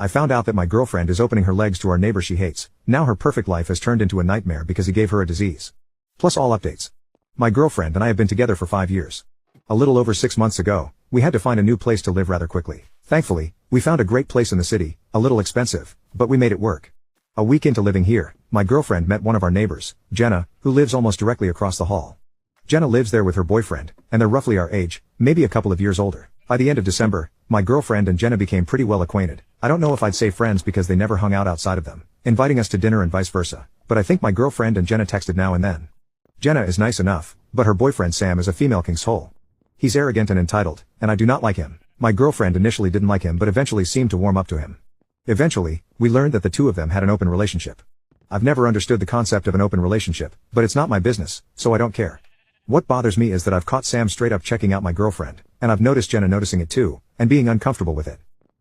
I found out that my girlfriend is opening her legs to our neighbor she hates. Now her perfect life has turned into a nightmare because he gave her a disease. Plus all updates. My girlfriend and I have been together for 5 years. A little over 6 months ago, we had to find a new place to live rather quickly. Thankfully, we found a great place in the city, a little expensive, but we made it work. A week into living here, my girlfriend met one of our neighbors, Jenna, who lives almost directly across the hall. Jenna lives there with her boyfriend, and they're roughly our age, maybe a couple of years older. By the end of December, my girlfriend and Jenna became pretty well acquainted. I don't know if I'd say friends because they never hung out outside of them, inviting us to dinner and vice versa, but I think my girlfriend and Jenna texted now and then. Jenna is nice enough, but her boyfriend Sam is a female king's hole. He's arrogant and entitled, and I do not like him. My girlfriend initially didn't like him but eventually seemed to warm up to him. Eventually, we learned that the two of them had an open relationship. I've never understood the concept of an open relationship, but it's not my business, so I don't care. What bothers me is that I've caught Sam straight up checking out my girlfriend, and I've noticed Jenna noticing it too, and being uncomfortable with it.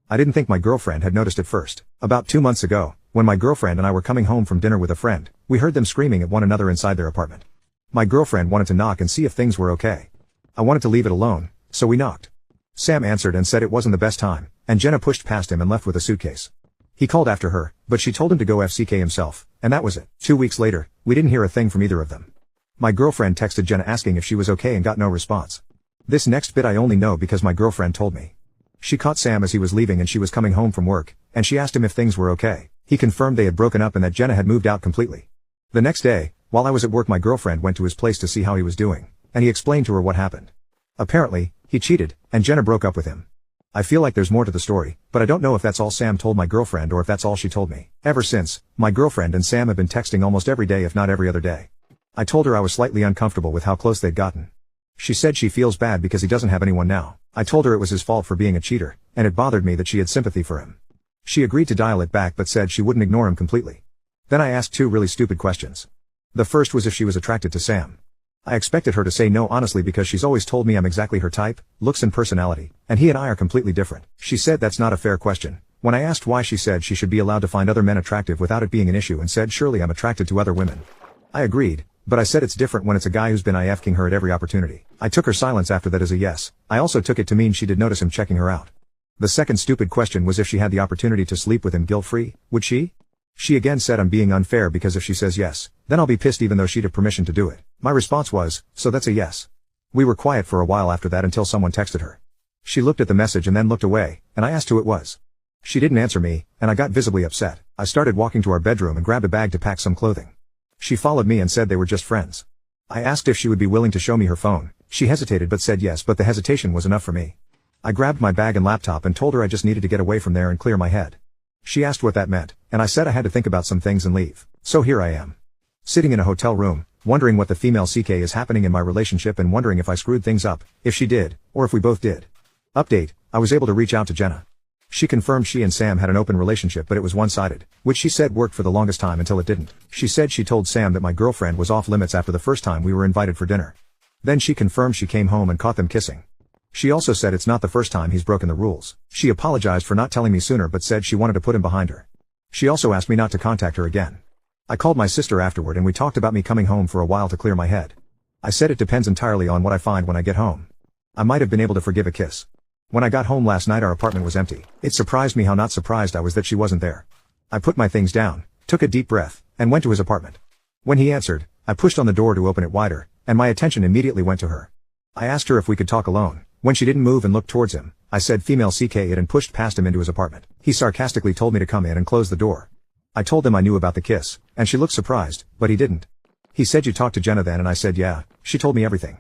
I didn't think my girlfriend had noticed at first. About 2 months ago, when my girlfriend and I were coming home from dinner with a friend, we heard them screaming at one another inside their apartment. My girlfriend wanted to knock and see if things were okay. I wanted to leave it alone, so we knocked. Sam answered and said it wasn't the best time, and Jenna pushed past him and left with a suitcase. He called after her, but she told him to go FCK himself, and that was it. 2 weeks later, we didn't hear a thing from either of them. My girlfriend texted Jenna asking if she was okay and got no response. This next bit I only know because my girlfriend told me. She caught Sam as he was leaving and she was coming home from work, and she asked him if things were okay. He confirmed they had broken up and that Jenna had moved out completely. The next day, while I was at work, my girlfriend went to his place to see how he was doing, and he explained to her what happened. Apparently, he cheated, and Jenna broke up with him. I feel like there's more to the story, but I don't know if that's all Sam told my girlfriend or if that's all she told me. Ever since, my girlfriend and Sam have been texting almost every day if not every other day. I told her I was slightly uncomfortable with how close they'd gotten. She said she feels bad because he doesn't have anyone now. I told her it was his fault for being a cheater, and it bothered me that she had sympathy for him. She agreed to dial it back but said she wouldn't ignore him completely. Then I asked 2 really stupid questions. The first was if she was attracted to Sam. I expected her to say no honestly because she's always told me I'm exactly her type, looks and personality, and he and I are completely different. She said that's not a fair question. When I asked why, she said she should be allowed to find other men attractive without it being an issue and said surely I'm attracted to other women. I agreed, but I said it's different when it's a guy who's been IFing her at every opportunity. I took her silence after that as a yes. I also took it to mean she did notice him checking her out. The second stupid question was if she had the opportunity to sleep with him guilt-free, would she? She again said I'm being unfair because if she says yes, then I'll be pissed even though she'd have permission to do it. My response was, so that's a yes. We were quiet for a while after that until someone texted her. She looked at the message and then looked away, and I asked who it was. She didn't answer me, and I got visibly upset. I started walking to our bedroom and grabbed a bag to pack some clothing. She followed me and said they were just friends. I asked if she would be willing to show me her phone. She hesitated but said yes, but the hesitation was enough for me. I grabbed my bag and laptop and told her I just needed to get away from there and clear my head. She asked what that meant, and I said I had to think about some things and leave. So here I am. Sitting in a hotel room, wondering what the female CK is happening in my relationship and wondering if I screwed things up, if she did, or if we both did. Update, I was able to reach out to Jenna. She confirmed she and Sam had an open relationship but it was one-sided, which she said worked for the longest time until it didn't. She said she told Sam that my girlfriend was off limits after the first time we were invited for dinner. Then she confirmed she came home and caught them kissing. She also said it's not the first time he's broken the rules. She apologized for not telling me sooner but said she wanted to put him behind her. She also asked me not to contact her again. I called my sister afterward and we talked about me coming home for a while to clear my head. I said it depends entirely on what I find when I get home. I might have been able to forgive a kiss. When I got home last night our apartment was empty. It surprised me how not surprised I was that she wasn't there. I put my things down, took a deep breath, and went to his apartment. When he answered, I pushed on the door to open it wider, and my attention immediately went to her. I asked her if we could talk alone. When she didn't move and looked towards him, I said female CK it and pushed past him into his apartment. He sarcastically told me to come in and close the door. I told him I knew about the kiss, and she looked surprised, but he didn't. He said you talked to Jenna then and I said yeah, she told me everything.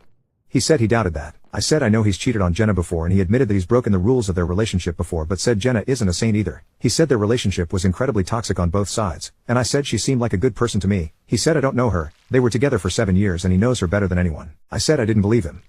He said he doubted that. I said I know he's cheated on Jenna before and he admitted that he's broken the rules of their relationship before but said Jenna isn't a saint either. He said their relationship was incredibly toxic on both sides, and I said she seemed like a good person to me. He said I don't know her, they were together for 7 years and he knows her better than anyone. I said I didn't believe him.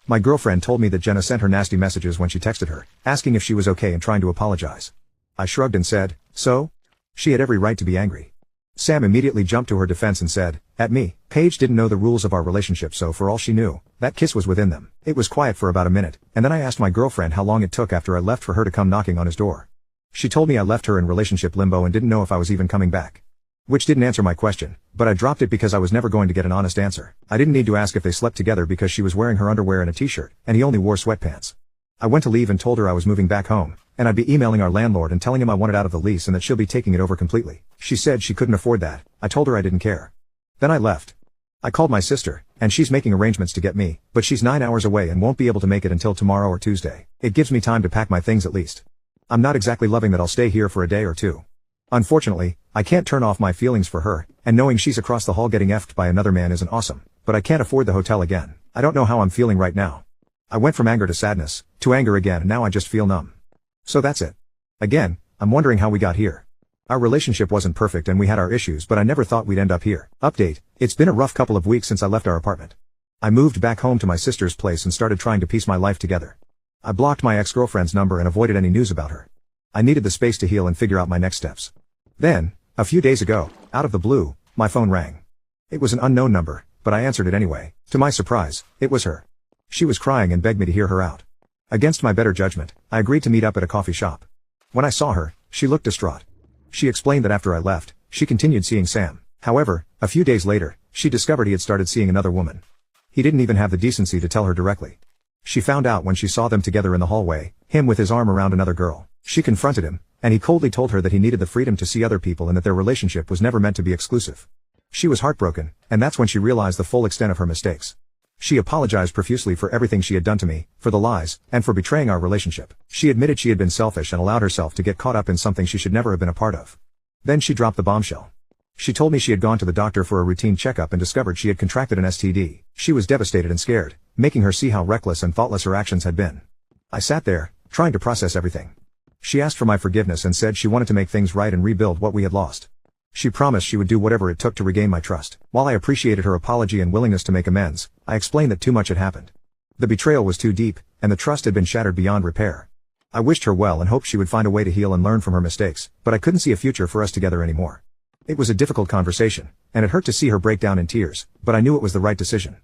My girlfriend told me that Jenna sent her nasty messages when she texted her, asking if she was okay and trying to apologize. I shrugged and said, so? She had every right to be angry. Sam immediately jumped to her defense and said, at me. Paige didn't know the rules of our relationship so for all she knew, that kiss was within them. It was quiet for about a minute, and then I asked my girlfriend how long it took after I left for her to come knocking on his door. She told me I left her in relationship limbo and didn't know if I was even coming back. Which didn't answer my question, but I dropped it because I was never going to get an honest answer. I didn't need to ask if they slept together because she was wearing her underwear and a t-shirt, and he only wore sweatpants. I went to leave and told her I was moving back home, and I'd be emailing our landlord and telling him I wanted out of the lease and that she'll be taking it over completely. She said she couldn't afford that. I told her I didn't care. Then I left. I called my sister, and she's making arrangements to get me, but she's 9 hours away and won't be able to make it until tomorrow or Tuesday. It gives me time to pack my things at least. I'm not exactly loving that I'll stay here for a day or two. Unfortunately, I can't turn off my feelings for her, and knowing she's across the hall getting effed by another man isn't awesome, but I can't afford the hotel again. I don't know how I'm feeling right now. I went from anger to sadness, to anger again, and now I just feel numb. So that's it. Again, I'm wondering how we got here. Our relationship wasn't perfect and we had our issues, but I never thought we'd end up here. Update, it's been a rough couple of weeks since I left our apartment. I moved back home to my sister's place and started trying to piece my life together. I blocked my ex-girlfriend's number and avoided any news about her. I needed the space to heal and figure out my next steps. Then, a few days ago, out of the blue, my phone rang. It was an unknown number, but I answered it anyway. To my surprise, it was her. She was crying and begged me to hear her out. Against my better judgment, I agreed to meet up at a coffee shop. When I saw her, she looked distraught. She explained that after I left, she continued seeing Sam. However, a few days later, she discovered he had started seeing another woman. He didn't even have the decency to tell her directly. She found out when she saw them together in the hallway, him with his arm around another girl. She confronted him, and he coldly told her that he needed the freedom to see other people and that their relationship was never meant to be exclusive. She was heartbroken, and that's when she realized the full extent of her mistakes. She apologized profusely for everything she had done to me, for the lies, and for betraying our relationship. She admitted she had been selfish and allowed herself to get caught up in something she should never have been a part of. Then she dropped the bombshell. She told me she had gone to the doctor for a routine checkup and discovered she had contracted an STD. She was devastated and scared, making her see how reckless and thoughtless her actions had been. I sat there, trying to process everything. She asked for my forgiveness and said she wanted to make things right and rebuild what we had lost. She promised she would do whatever it took to regain my trust. While I appreciated her apology and willingness to make amends, I explained that too much had happened. The betrayal was too deep, and the trust had been shattered beyond repair. I wished her well and hoped she would find a way to heal and learn from her mistakes, but I couldn't see a future for us together anymore. It was a difficult conversation, and it hurt to see her break down in tears, but I knew it was the right decision.